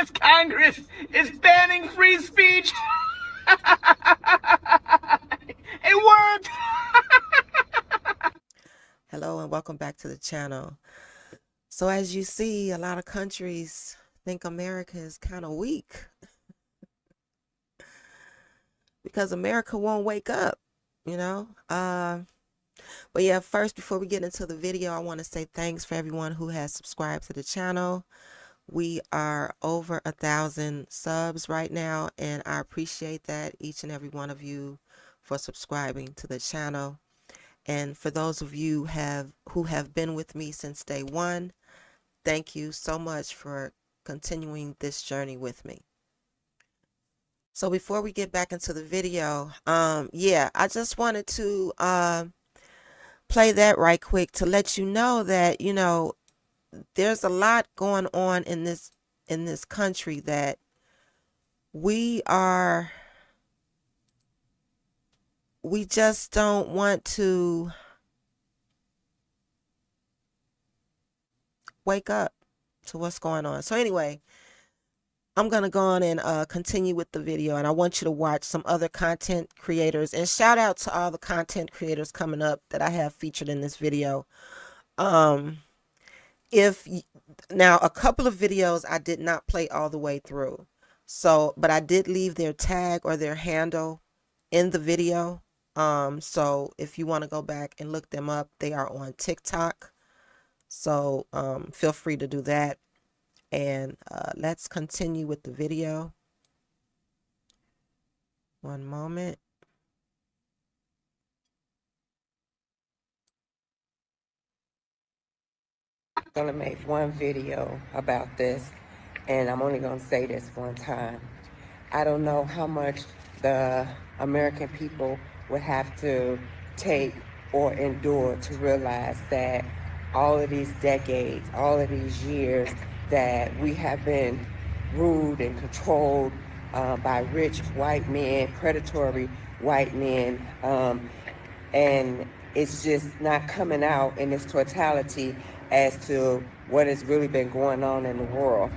U.S. Congress is banning free speech. It worked. Hello and welcome back to the channel. So as you see, a lot of countries think America is kind of weak because America won't wake up, you know? But yeah, first, before we get into the video, I want to say thanks for everyone who has subscribed to the channel. We are over 1,000 subs right now, and I appreciate that, each and every one of you, for subscribing to the channel. And for those of you who have been with me since day one, thank you so much for continuing this journey with me. So before we get back into the video, yeah, I just wanted to play that right quick to let you know that, there's a lot going on in this country that we just don't want to wake up to what's going on. So anyway, I'm going to go on and continue with the video, and I want you to watch some other content creators, and shout out to all the content creators coming up that I have featured in this video. Um, if Now, a couple of videos I did not play all the way through. So, but I did leave their tag or their handle in the video. So if you want to go back and look them up, they are on TikTok. So, feel free to do that. And let's continue with the video. One moment. I'm gonna make one video about this, and I'm only gonna say this one time. I don't know how much the American people would have to take or endure to realize that all of these decades, all of these years that we have been ruled and controlled by rich white men, predatory white men, and it's just not coming out in its totality as to what has really been going on in the world.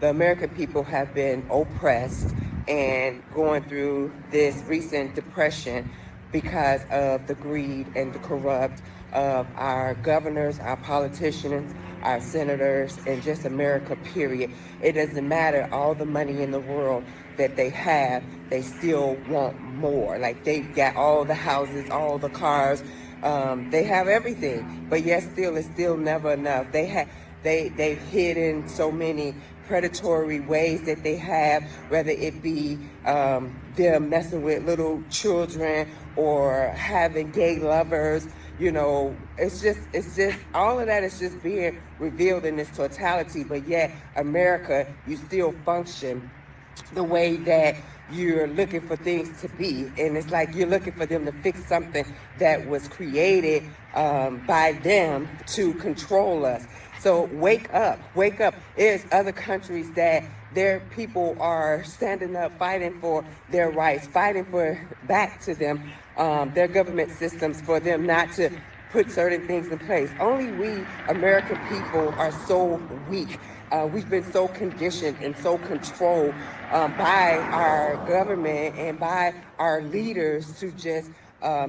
The American people have been oppressed and going through this recent depression because of the greed and the corrupt of our governors, our politicians, our senators, and just America, period. It doesn't matter all the money in the world that they have, they still want more. Like, they've got all the houses, all the cars, they have everything, but yet still, it's still never enough. They've hidden so many predatory ways that they have, whether it be them messing with little children or having gay lovers. It's just all of that is just being revealed in this totality. But yet, America, you still function the way that you're looking for things to be. And it's like you're looking for them to fix something that was created by them to control us. So wake up, wake up. There's other countries that their people are standing up, fighting for their rights, fighting for back to them, their government systems, for them not to put certain things in place. Only we American people are so weak. We've been so conditioned and so controlled by our government and by our leaders to just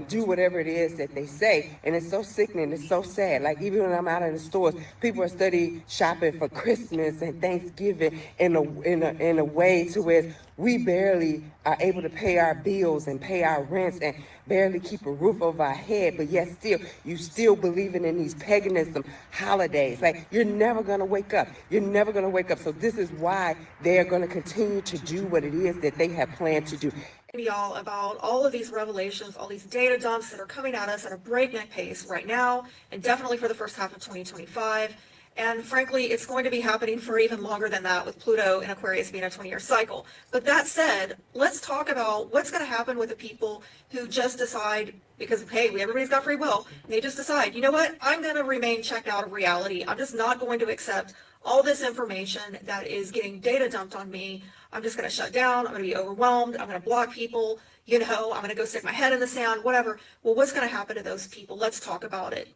do whatever it is that they say. And it's so sickening. It's so sad. Like, even when I'm out in the stores, people are study shopping for Christmas and Thanksgiving in a way to where we barely are able to pay our bills and pay our rents and barely keep a roof over our head. But yet still, you still believing in these paganism holidays. Like, you're never going to wake up. You're never going to wake up. So this is why they're going to continue to do what it is that they have planned to do. Y'all, about all of these revelations, all these data dumps that are coming at us at a breakneck pace right now, and definitely for the first half of 2025. And frankly, it's going to be happening for even longer than that, with Pluto and Aquarius being a 20-year cycle. But that said, let's talk about what's going to happen with the people who just decide, because, hey, everybody's got free will, and they just decide, you know what, I'm going to remain checked out of reality. I'm just not going to accept all this information that is getting data dumped on me. I'm just going to shut down. I'm going to be overwhelmed. I'm going to block people. I'm going to go stick my head in the sand, whatever. Well, what's going to happen to those people? Let's talk about it.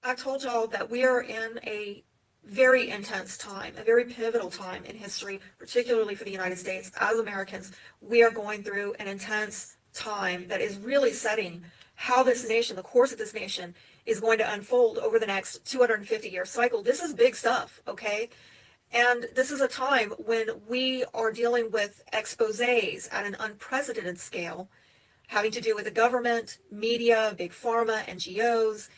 I told y'all that we are in a very intense time, a very pivotal time in history, particularly for the United States. As Americans, we are going through an intense time that is really setting how this nation, the course of this nation, is going to unfold over the next 250-year cycle. This is big stuff, okay? And this is a time when we are dealing with exposés at an unprecedented scale, having to do with the government, media, big pharma, NGOs,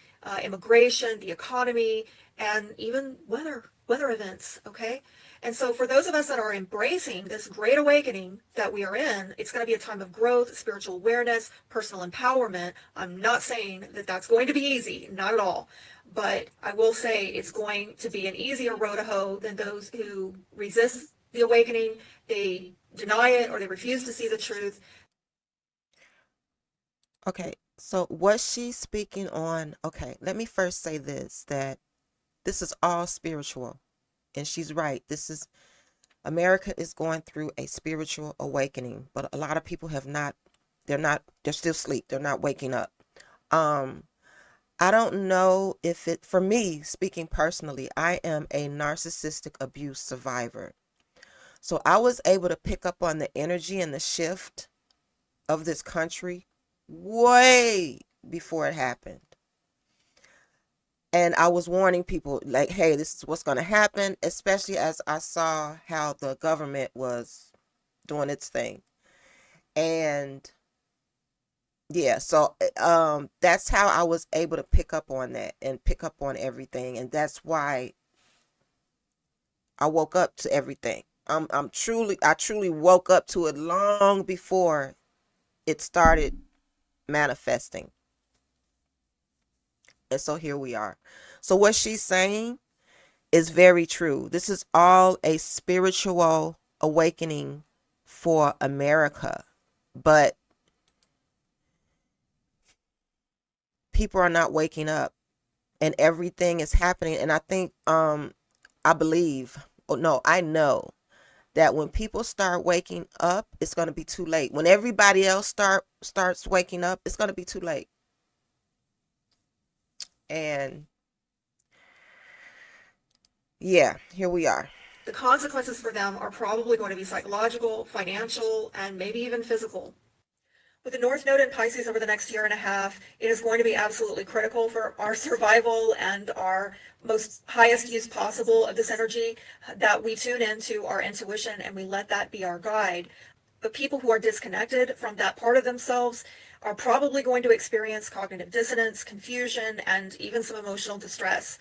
immigration, the economy, and even weather events, okay? And so for those of us that are embracing this great awakening that we are in, it's going to be a time of growth, spiritual awareness, personal empowerment. I'm not saying that that's going to be easy, not at all. But I will say it's going to be an easier road to hoe than those who resist the awakening, they deny it, or they refuse to see the truth. Okay, so what she's speaking on, okay, let me first say this, that this is all spiritual. And she's right. America is going through a spiritual awakening, but a lot of people they're still asleep. They're not waking up. I don't know for me, speaking personally, I am a narcissistic abuse survivor. So I was able to pick up on the energy and the shift of this country way before it happened. And I was warning people like, hey, this is what's going to happen, especially as I saw how the government was doing its thing. And yeah, so that's how I was able to pick up on that and pick up on everything. And that's why I woke up to everything. I truly woke up to it long before it started manifesting. And so here we are. So what she's saying is very true. This is all a spiritual awakening for America. But people are not waking up and everything is happening. And I think, I know that when people start waking up, it's going to be too late. When everybody else starts waking up, it's going to be too late. And yeah, here we are. The consequences for them are probably going to be psychological, financial, and maybe even physical. With the North Node in Pisces over the next year and a half, it is going to be absolutely critical for our survival and our most highest use possible of this energy, that we tune into our intuition and we let that be our guide. But people who are disconnected from that part of themselves are probably going to experience cognitive dissonance, confusion, and even some emotional distress.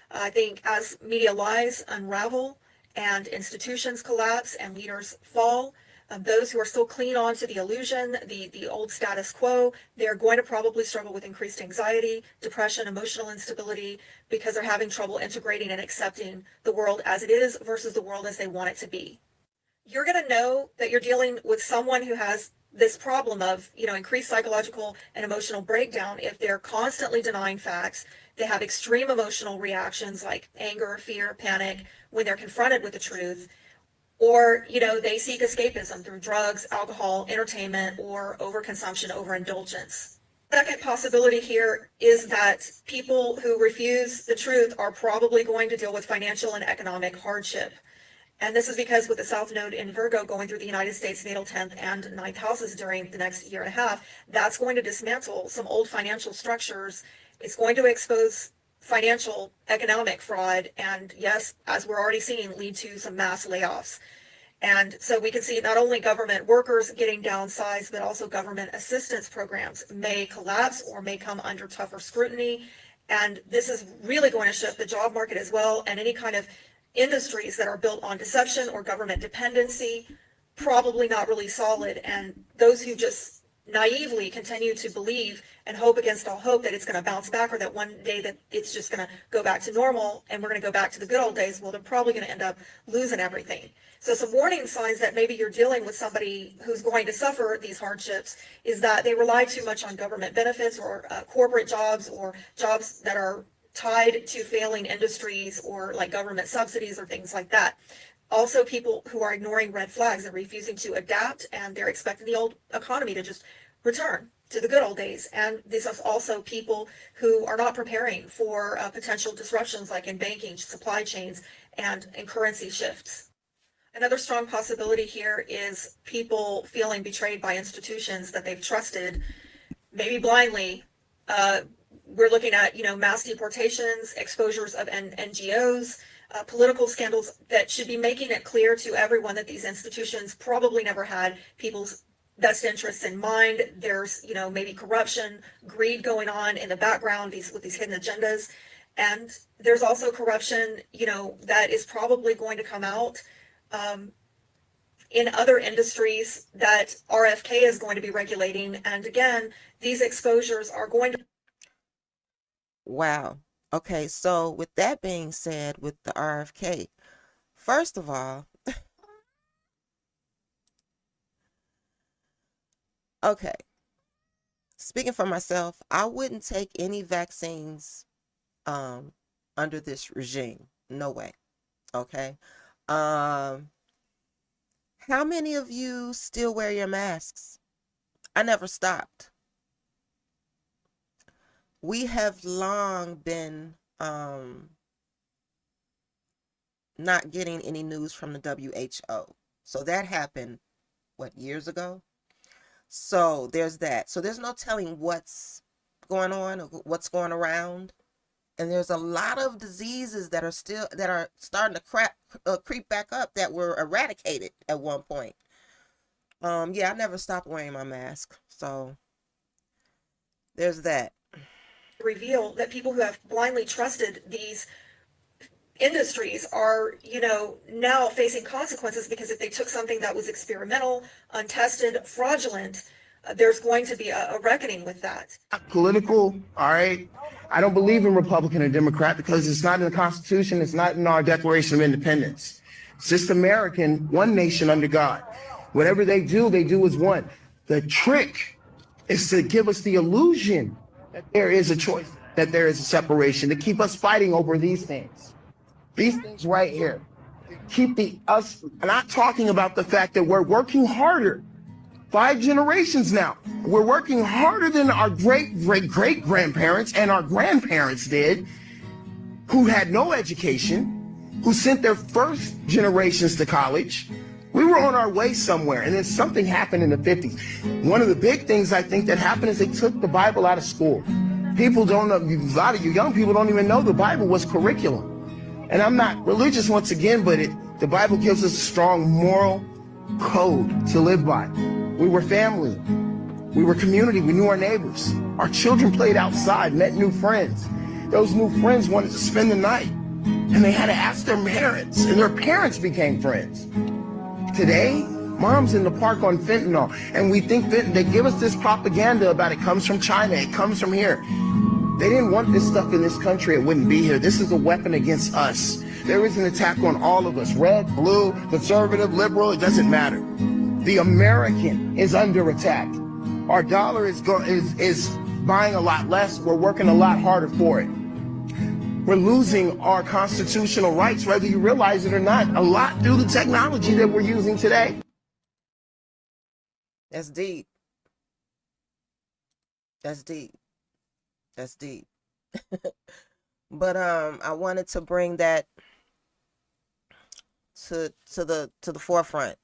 I think as media lies unravel and institutions collapse and leaders fall, those who are still clinging on to the illusion, the old status quo, they're going to probably struggle with increased anxiety, depression, emotional instability, because they're having trouble integrating and accepting the world as it is versus the world as they want it to be. You're going to know that you're dealing with someone who has this problem of, increased psychological and emotional breakdown if they're constantly denying facts. They have extreme emotional reactions like anger, fear, panic when they're confronted with the truth. Or, they seek escapism through drugs, alcohol, entertainment, or overconsumption, overindulgence. Second possibility here is that people who refuse the truth are probably going to deal with financial and economic hardship. And this is because with the South Node in Virgo going through the United States natal 10th and 9th houses during the next year and a half, that's going to dismantle some old financial structures. It's going to expose financial, economic fraud, and yes, as we're already seeing, lead to some mass layoffs. And so we can see not only government workers getting downsized, but also government assistance programs may collapse or may come under tougher scrutiny. And this is really going to shift the job market as well, and any kind of industries that are built on deception or government dependency, probably not really solid. And those who just naively continue to believe and hope against all hope that it's going to bounce back, or that one day that it's just going to go back to normal and we're going to go back to the good old days, well, they're probably going to end up losing everything. So some warning signs that maybe you're dealing with somebody who's going to suffer these hardships is that they rely too much on government benefits or corporate jobs, or jobs that are tied to failing industries or like government subsidies or things like that. Also, people who are ignoring red flags and refusing to adapt, and they're expecting the old economy to just return to the good old days. And this is also people who are not preparing for potential disruptions like in banking, supply chains, and in currency shifts. Another strong possibility here is people feeling betrayed by institutions that they've trusted, maybe blindly. We're looking at, mass deportations, exposures of NGOs, political scandals that should be making it clear to everyone that these institutions probably never had people's best interests in mind. There's, maybe corruption, greed going on in the background, with these hidden agendas. And there's also corruption, that is probably going to come out in other industries that RFK is going to be regulating. And again, these exposures are going to. Wow. Okay, so with that being said, with the RFK, first of all, okay, speaking for myself, I wouldn't take any vaccines under this regime. No way. Okay. How many of you still wear your masks? I never stopped. We have long been not getting any news from the WHO. So that happened, what, years ago? So there's that. So there's no telling what's going on or what's going around. And there's a lot of diseases that are starting to creep back up that were eradicated at one point. Yeah, I never stopped wearing my mask. So there's that. Reveal that people who have blindly trusted these industries are, now facing consequences, because if they took something that was experimental, untested, fraudulent, there's going to be a reckoning with that. Political, all right? I don't believe in Republican or Democrat because it's not in the Constitution, it's not in our Declaration of Independence. It's just American, one nation under God. Whatever they do as one. The trick is to give us the illusion that there is a choice, that there is a separation, to keep us fighting over these things. These things right here. Keep us not talking about the fact that we're working harder. 5 generations now. We're working harder than our great-great-great-grandparents and our grandparents did, who had no education, who sent their first generations to college. We were on our way somewhere, and then something happened in the 50s. One of the big things I think that happened is they took the Bible out of school. People don't know, a lot of you young people don't even know the Bible was curriculum. And I'm not religious once again, but the Bible gives us a strong moral code to live by. We were family. We were community. We knew our neighbors. Our children played outside, met new friends. Those new friends wanted to spend the night, and they had to ask their parents, and their parents became friends. Today, mom's in the park on fentanyl, and we think they give us this propaganda about it comes from China, it comes from here. They didn't want this stuff in this country, it wouldn't be here. This is a weapon against us. There is an attack on all of us, red, blue, conservative, liberal, it doesn't matter. The American is under attack. Our dollar is buying a lot less. We're working a lot harder for it. We're losing our constitutional rights, whether you realize it or not, a lot due to technology that we're using today. That's deep. That's deep. That's deep. But I wanted to bring that to the forefront,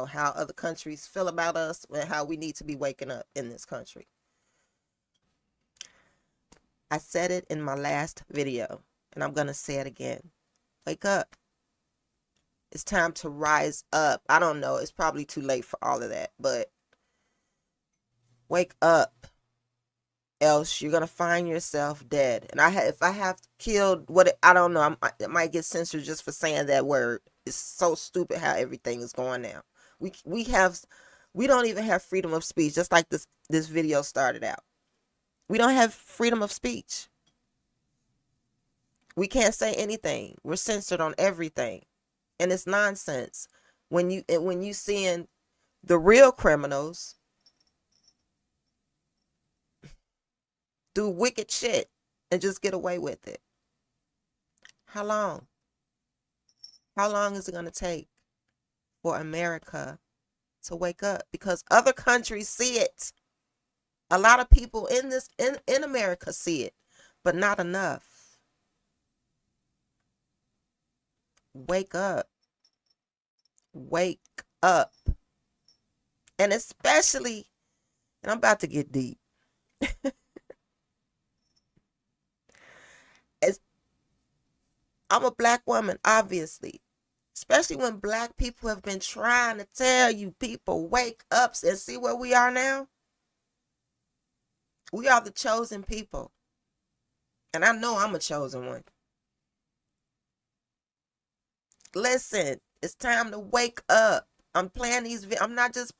how other countries feel about us and how we need to be waking up in this country. I said it in my last video, and I'm going to say it again. Wake up. It's time to rise up. I don't know. It's probably too late for all of that, but wake up. Else you're going to find yourself dead. And if I have killed I don't know. I might get censored just for saying that word. It's so stupid how everything is going now. We don't even have freedom of speech, just like this video started out. We don't have freedom of speech. We can't say anything. We're censored on everything. And it's nonsense. When you seeing the real criminals do wicked shit and just get away with it. How long? How long is it going to take for America to wake up? Because other countries see it. A lot of people in America see it, but not enough. Wake up. Wake up. And especially, and I'm about to get deep. As I'm a black woman, obviously. Especially when black people have been trying to tell you people, wake up and see where we are now. We are the chosen people. And I know I'm a chosen one. Listen, it's time to wake up. I'm playing these I'm not just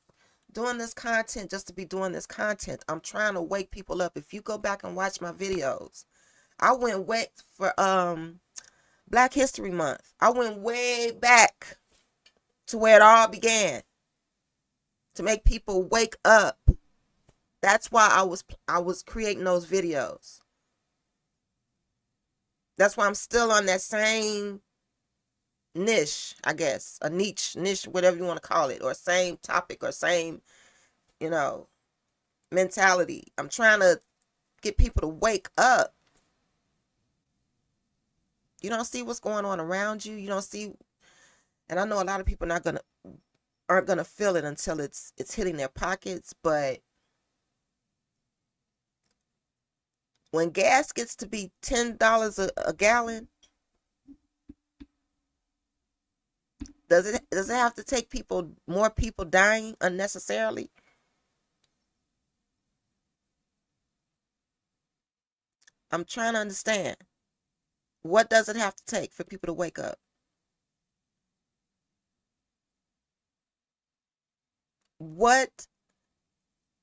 doing this content just to be doing this content. I'm trying to wake people up. If you go back and watch my videos, I went way for Black History Month. I went way back to where it all began, to make people wake up. That's why I was creating those videos. That's why I'm still on that same niche, I guess, a niche, whatever you want to call it, or same topic, or same, mentality. I'm trying to get people to wake up. You don't see what's going on around you. You don't see, and I know a lot of people aren't gonna feel it until it's hitting their pockets. But when gas gets to be $10 a gallon, does it have to take more people dying unnecessarily? I'm trying to understand. What does it have to take for people to wake up? What?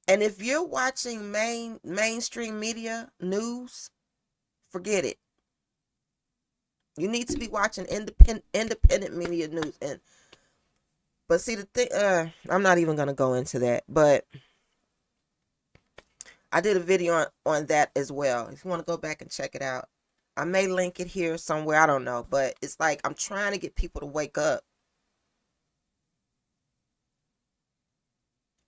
And if you're watching mainstream media news, forget it. You need to be watching independent media news. But see, the thing, I'm not even gonna go into that. But I did a video on that as well. If you want to go back and check it out, I may link it here somewhere. I don't know. But it's like I'm trying to get people to wake up.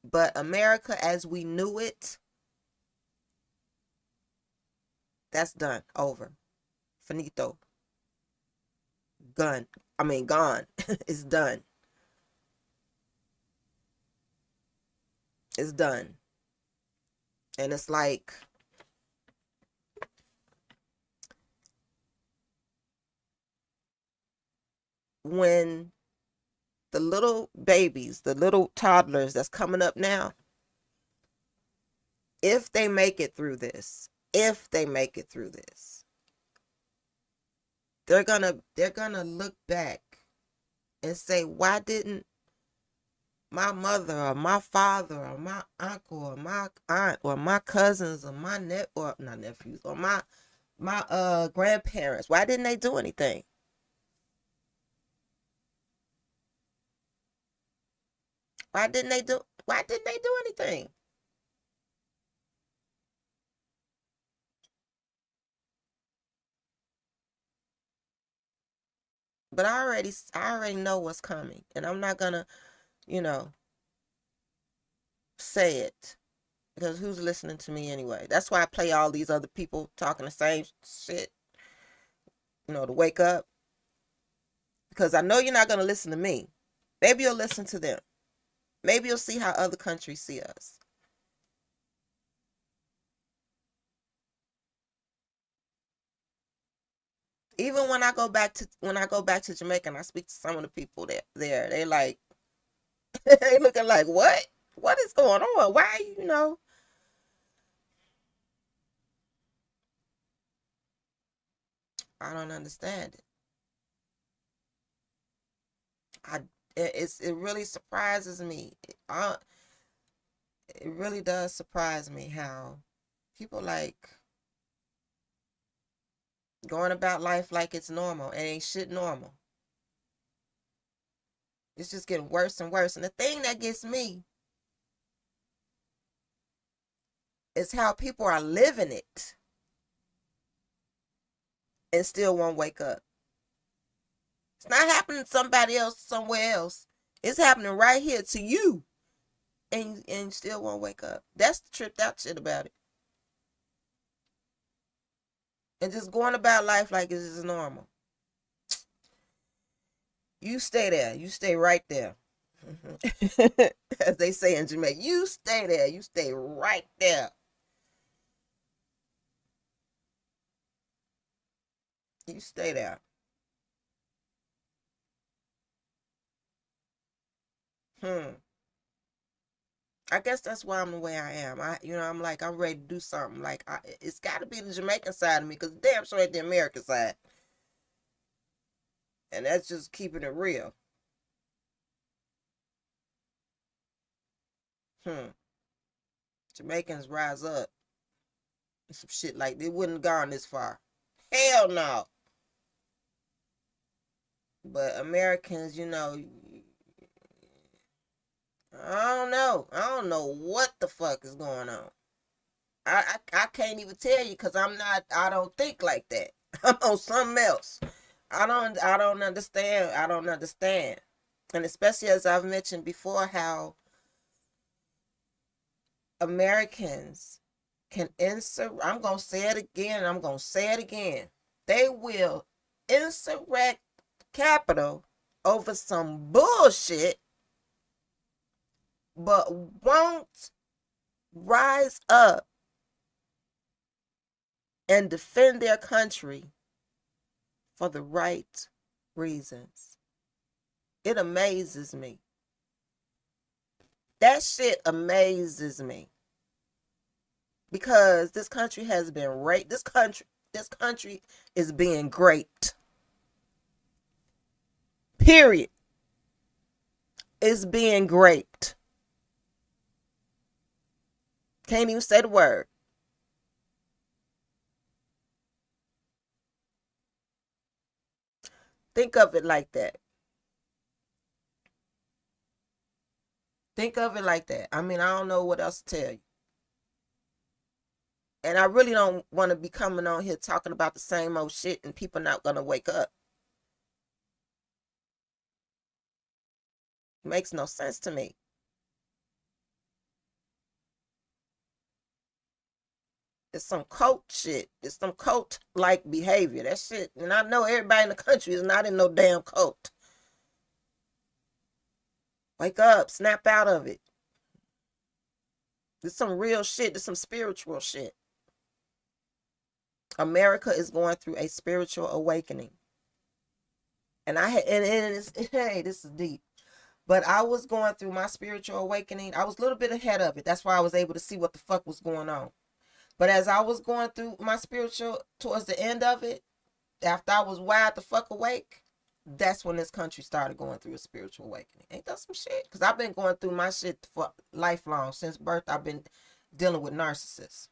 But America as we knew it, that's done. Over. Finito. Gone. It's done. It's done. And it's like, when the little babies, the little toddlers that's coming up now, if they make it through this, they're gonna look back and say, why didn't my mother or my father or my uncle or my aunt or my cousins or my not nephews, or my grandparents, why didn't they do anything? Why didn't they do anything? But I already know what's coming, and I'm not gonna, say it, because who's listening to me anyway? That's why I play all these other people talking the same shit, to wake up, because I know you're not gonna listen to me. Maybe you'll listen to them. Maybe you'll see how other countries see us. Even when I go back to Jamaica and I speak to some of the people there, they like, they looking like, what is going on? Why, I don't understand it. It really surprises me. It really does surprise me how people like going about life like it's normal. It ain't shit normal. It's just getting worse and worse. And the thing that gets me is how people are living it and still won't wake up. It's not happening to somebody else somewhere else. It's happening right here to you. and you still won't wake up. That's the tripped out shit about it. And just going about life like it's just normal. You stay there. You stay right there. As they say in Jamaica, you stay there. You stay right there. You stay there. I guess that's why I'm the way I am. I'm like, I'm ready to do something. Like, it's got to be the Jamaican side of me, because damn sure ain't the American side. And that's just keeping it real. Jamaicans rise up. And some shit like they wouldn't have gone this far. Hell no. But Americans, I don't know. I don't know what the fuck is going on. I can't even tell you, because I don't think like that. I'm on something else. I don't understand. I don't understand. And especially as I've mentioned before, how Americans can I'm going to say it again. I'm going to say it again. They will insurrect Capitol over some bullshit, but won't rise up and defend their country for the right reasons. It amazes me. That shit amazes me. Because this country has been raped. This country is being raped. Period. It's being raped. Can't even say the word. Think of it like that. Think of it like that. I mean, I don't know what else to tell you. And I really don't want to be coming on here talking about the same old shit and people not going to wake up. It makes no sense to me. It's some cult shit. It's some cult-like behavior. That shit. And I know everybody in the country is not in no damn cult. Wake up. Snap out of it. There's some real shit. There's some spiritual shit. America is going through a spiritual awakening. And hey, this is deep. But I was going through my spiritual awakening. I was a little bit ahead of it. That's why I was able to see what the fuck was going on. But as I was going through my spiritual, towards the end of it, after I was wide the fuck awake, that's when this country started going through a spiritual awakening. Ain't that some shit? Because I've been going through my shit for lifelong. Since birth, I've been dealing with narcissists.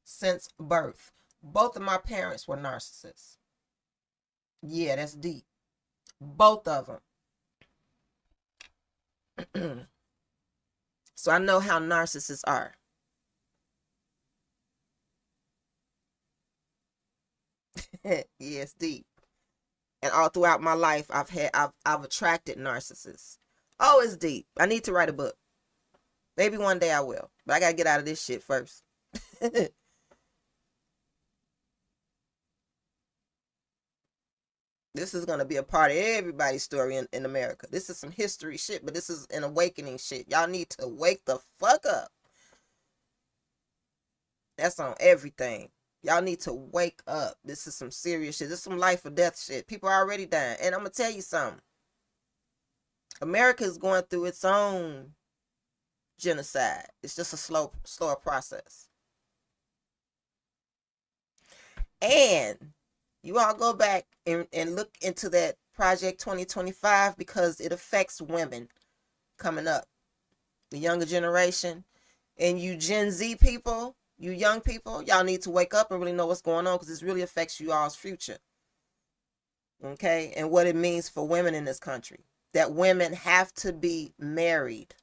Since birth. Both of my parents were narcissists. Yeah, that's deep. Both of them. So I know how narcissists are. Yeah, it's deep. And all throughout my life, I've attracted narcissists. Oh, it's deep. I need to write a book. Maybe one day I will. But I gotta get out of this shit first. This is going to be a part of everybody's story in America. This is some history shit, but this is an awakening shit. Y'all need to wake the fuck up. That's on everything. Y'all need to wake up. This is some serious shit. This is some life or death shit. People are already dying. And I'm going to tell you something. America is going through its own genocide. It's just a slower process. And you all go back and look into that Project 2025, because it affects women coming up, the younger generation. And you Gen Z people, you young people, y'all need to wake up and really know what's going on, because this really affects you all's future. Okay? And what it means for women in this country. That women have to be married.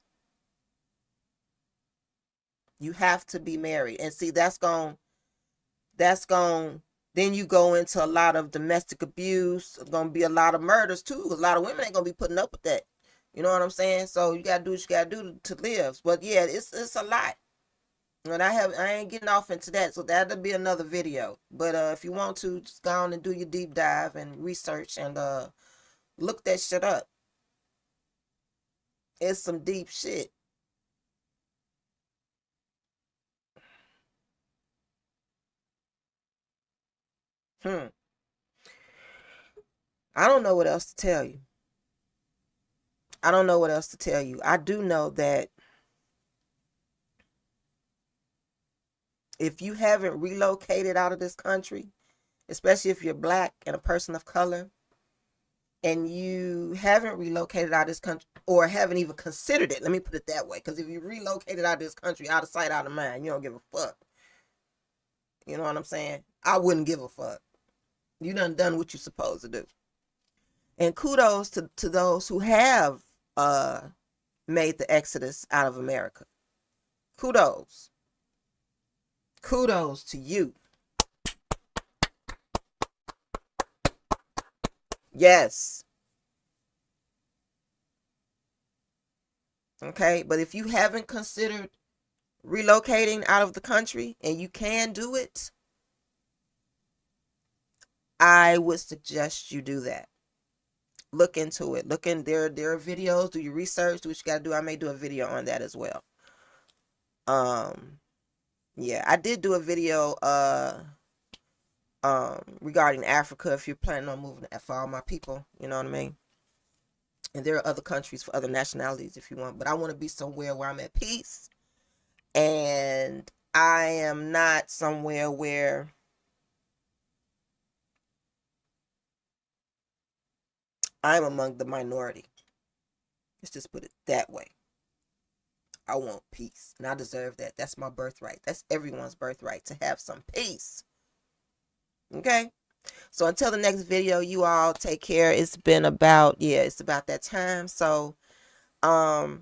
You have to be married. And see, that's going, then you go into a lot of domestic abuse. There's going to be a lot of murders too. A lot of women ain't going to be putting up with that. You know what I'm saying? So you gotta do what you gotta do to live. But yeah, it's a lot. And I ain't getting off into that, so that'll be another video. But if you want to, just go on and do your deep dive and research and look that shit up. It's some deep shit. I don't know what else to tell you. I don't know what else to tell you. I do know that if you haven't relocated out of this country, especially if you're black and a person of color, and you haven't relocated out of this country or haven't even considered it, let me put it that way, because if you relocated out of this country, out of sight, out of mind, you don't give a fuck. You know what I'm saying? I wouldn't give a fuck. You done what you're supposed to do. And kudos to those who have made the exodus out of America. Kudos. Kudos to you. Yes. Okay, but if you haven't considered relocating out of the country and you can do it, I would suggest you do that. Look into it. Look in there. There are videos. Do your research. Do what you got to do. I may do a video on that as well. Yeah, I did do a video regarding Africa. If you're planning on moving for all my people, you know what I mean. And there are other countries for other nationalities if you want. But I want to be somewhere where I'm at peace, and I am not somewhere where I'm among the minority. Let's just put it that way. I want peace, and I deserve that. That's my birthright. That's everyone's birthright, to have some peace. Okay? So until the next video, you all take care. It's been about, yeah, it's about that time. So, yeah,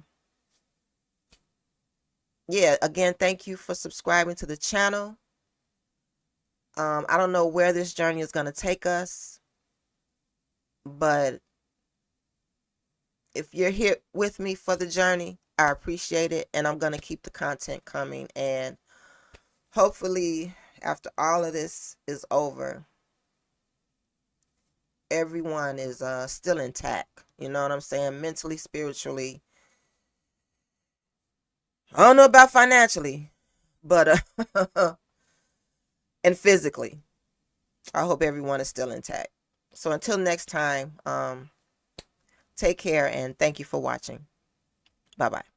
again, thank you for subscribing to the channel. I don't know where this journey is going to take us, but if you're here with me for the journey, I appreciate it, and I'm going to keep the content coming, and hopefully after all of this is over, everyone is still intact. You know what I'm saying? Mentally, spiritually. I don't know about financially, but and physically. I hope everyone is still intact. So until next time, take care and thank you for watching. Bye-bye.